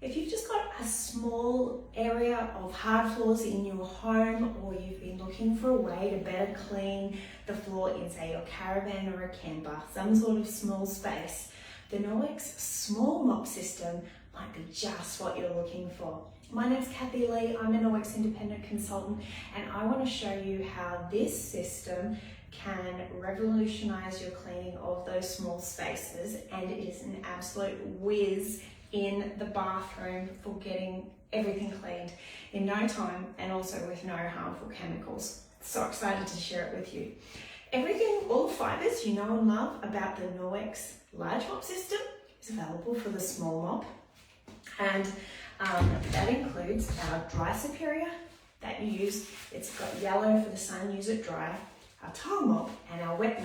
If you've just got a small area of hard floors in your home, or you've been looking for a way to better clean the floor in, say, your caravan or a camper, some sort of small space, the Norwex Small Mop System might be just what you're looking for. My name's Kathy Lee, I'm a Norwex independent consultant, and I want to show you how this system can revolutionise your cleaning of those small spaces, and it is an absolute whiz in the bathroom for getting everything cleaned in no time and also with no harmful chemicals. So excited to share it with you. Everything, all the fibres you know and love about the Norwex large mop system is available for the small mop, and that includes our dry superior that you use. It's got yellow for the sun, use it dry, our tile mop, and our wet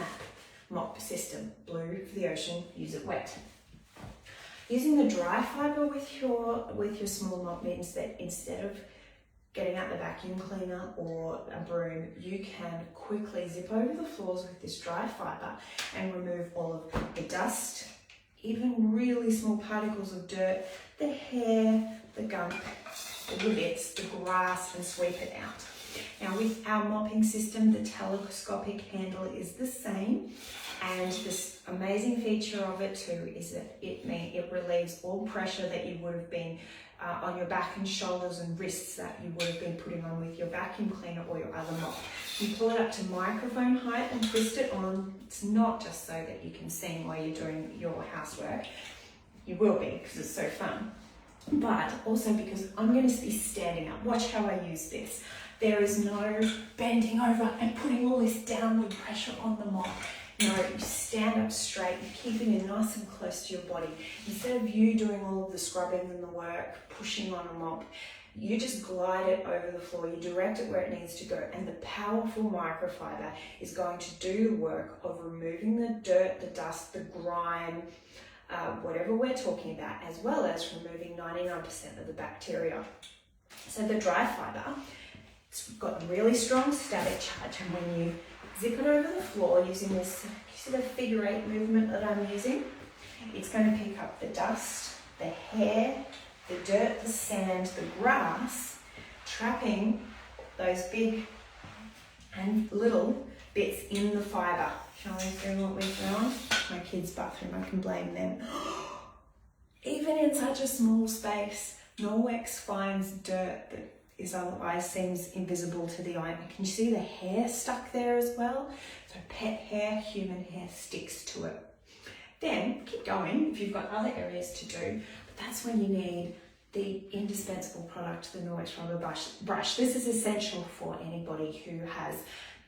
mop system, blue for the ocean, use it wet. Using the dry fibre with your small mop means that instead of getting out the vacuum cleaner or a broom, you can quickly zip over the floors with this dry fibre and remove all of the dust, even really small particles of dirt, the hair, the gunk, all the bits, the grass, and sweep it out. Now with our mopping system, the telescopic handle is the same, and this amazing feature of it too is that it relieves all pressure that you would have been on your back and shoulders and wrists that you would have been putting on with your vacuum cleaner or your other mop. You pull it up to microphone height and twist it on. It's not just so that you can sing while you're doing your housework. You will be, because it's so fun, but also because I'm going to be standing up. Watch how I use this. There is no bending over and putting all this downward pressure on the mop. No, you stand up straight, you're keeping it nice and close to your body. Instead of you doing all of the scrubbing and the work, pushing on a mop, you just glide it over the floor, you direct it where it needs to go, and the powerful microfiber is going to do the work of removing the dirt, the dust, the grime, whatever we're talking about, as well as removing 99% of the bacteria. So the dry fiber, it's got really strong static charge, and when you zip it over the floor using this sort of figure 8 movement that I'm using, it's going to pick up the dust, the hair, the dirt, the sand, the grass, trapping those big and little bits in the fibre. Shall we see what we found? My kids' bathroom, I can blame them. Even in such a small space, Norwex finds dirt that is otherwise seems invisible to the eye. Can you see the hair stuck there as well? So pet hair, human hair sticks to it. Then keep going if you've got other areas to do, but that's when you need the indispensable product, the Norwex rubber brush. This is essential for anybody who has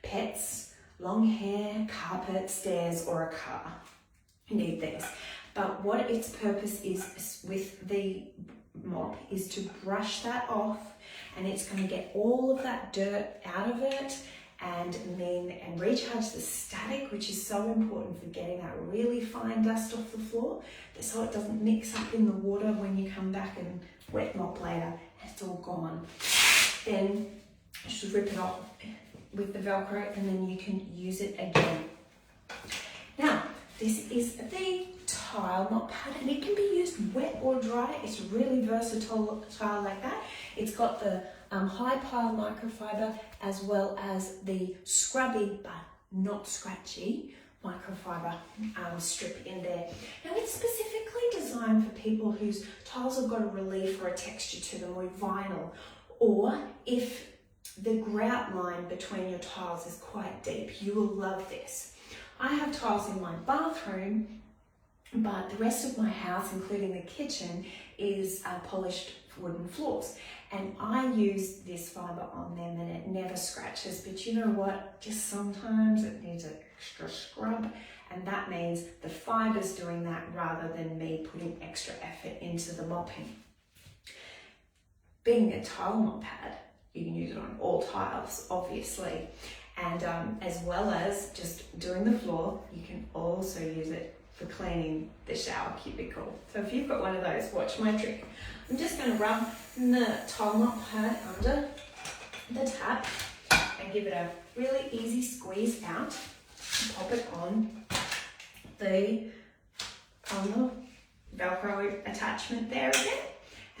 pets, long hair, carpet, stairs, or a car. You need this. But what its purpose is with the mop is to brush that off, and it's going to get all of that dirt out of it and recharge the static, which is so important for getting that really fine dust off the floor, so it doesn't mix up in the water when you come back and wet mop later and it's all gone. Then just rip it off with the Velcro, and then you can use it again. Now, this is the tile mop pad, and it can be used wet or dry. It's really versatile like that. It's got the high pile microfiber as well as the scrubby but not scratchy microfiber strip in there. Now it's specifically designed for people whose tiles have got a relief or a texture to them, or vinyl, or if the grout line between your tiles is quite deep. You will love this. I have tiles in my bathroom, but the rest of my house, including the kitchen, is polished wooden floors. And I use this fibre on them and it never scratches. But you know what? Just sometimes it needs an extra scrub. And that means the fibre's doing that rather than me putting extra effort into the mopping. Being a tile mop pad, you can use it on all tiles, obviously. And as well as just doing the floor, you can also use it for cleaning the shower cubicle. So if you've got one of those, watch my trick. I'm just going to rub the tile mop pad under the tap and give it a really easy squeeze out. Pop it on the Velcro attachment there again,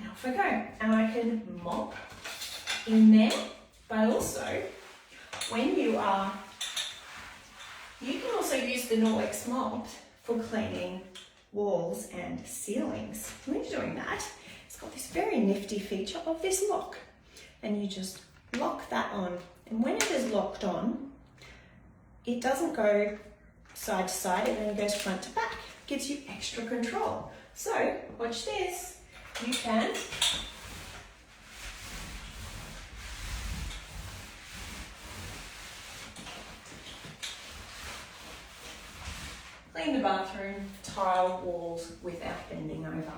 and off I go. And I can mop in there, but also when you can also use the Norwex mop for cleaning walls and ceilings. When you're doing that, it's got this very nifty feature of this lock, and you just lock that on. And when it is locked on, it doesn't go side to side, it only goes front to back. It gives you extra control. So watch this. You can clean the bathroom tile walls without bending over.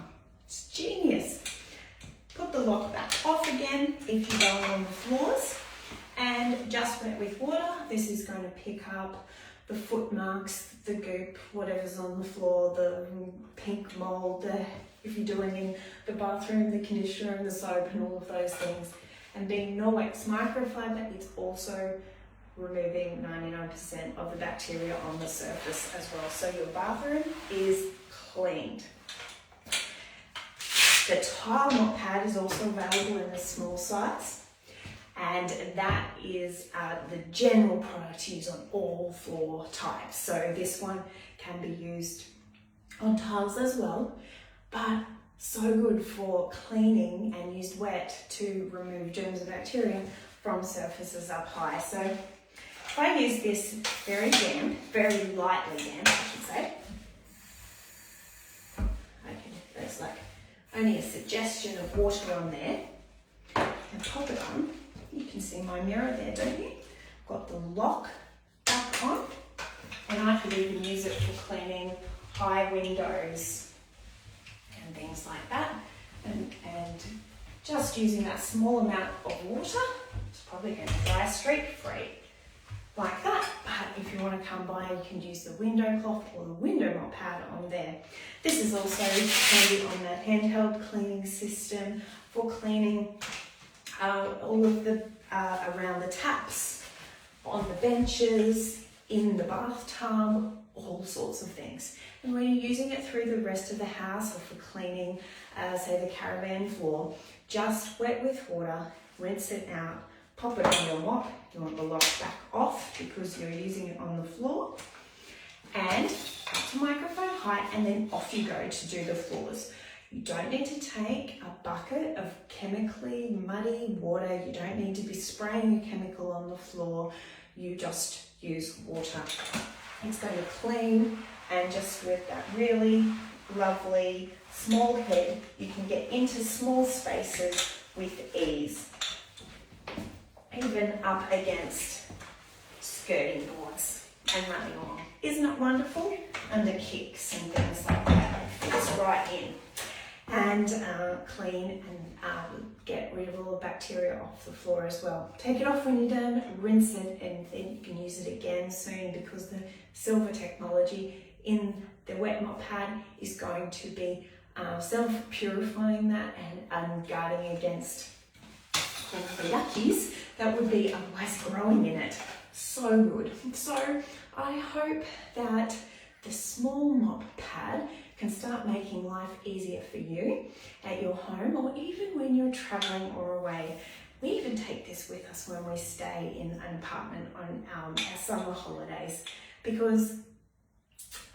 It's genius. Put the lock back off again if you're going on the floors, and just wet with water. This is going to pick up the foot marks, the goop, whatever's on the floor, the pink mold, if you're doing in the bathroom, the conditioner and the soap and all of those things. And being Norwex microfiber, it's also removing 99% of the bacteria on the surface as well. So your bathroom is cleaned. The tile mop pad is also available in a small size, and that is the general product to use on all floor types. So this one can be used on tiles as well, but so good for cleaning and used wet to remove germs and bacteria from surfaces up high. So if I use this very lightly damp, I should say, okay, there's like only a suggestion of water on there, and pop it on. You can see my mirror there, don't you? Got the lock back on, and I could even use it for cleaning high windows and things like that. And just using that small amount of water, it's probably going to dry streak free like that. But if you want to come by, you can use the window cloth or the window mop pad on there. This is also going to be on that handheld cleaning system for cleaning all of the around the taps, on the benches, in the bathtub, all sorts of things. And when you're using it through the rest of the house or for cleaning, say the caravan floor, just wet with water, rinse it out, pop it on your mop. You want the lock back off because you're using it on the floor, and up to microphone height, and then off you go to do the floors. You don't need to take a bucket of chemically muddy water. You don't need to be spraying a chemical on the floor. You just use water. It's going to clean, and just with that really lovely small head, you can get into small spaces with ease. Even up against skirting boards and running along. Isn't it wonderful? Under kicks and things like that. Fits right in. And clean and get rid of all the bacteria off the floor as well. Take it off when you're done, rinse it, and then you can use it again soon, because the silver technology in the wet mop pad is going to be self-purifying that and guarding against the yuckies that would be otherwise growing in it. So good. So I hope that the small mop pad can start making life easier for you at your home, or even when you're traveling or away. We even take this with us when we stay in an apartment on our summer holidays, because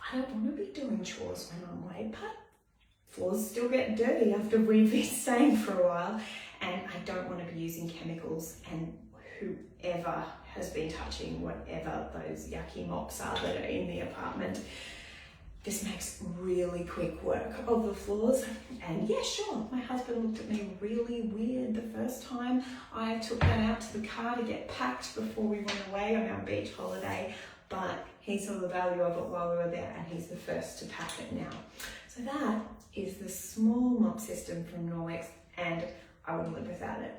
I don't want to be doing chores when I'm away, but floors still get dirty after we've been staying for a while, and I don't want to be using chemicals, and whoever has been touching whatever those yucky mops are that are in the apartment. This makes really quick work of the floors. And yeah, sure, my husband looked at me really weird the first time I took that out to the car to get packed before we went away on our beach holiday, but he saw the value of it while we were there, and he's the first to pack it now. So that is the small mop system from Norwex, and I wouldn't live without it.